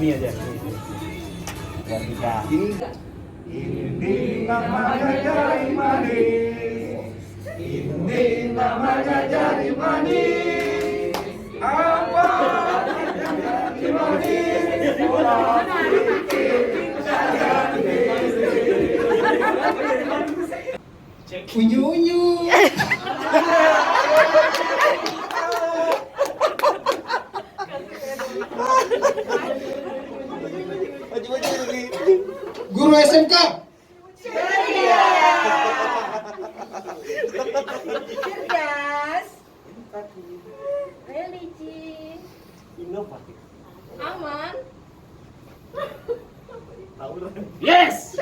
ini aja. Yang tiga. Ini namanya jari manis. Ini namanya jari manis. Apa? Jari manis. Orang bikin jari. Unyu-unyu. Guru SMK. Cerdas. Ayo licin. Inovatif. Aman. Yes.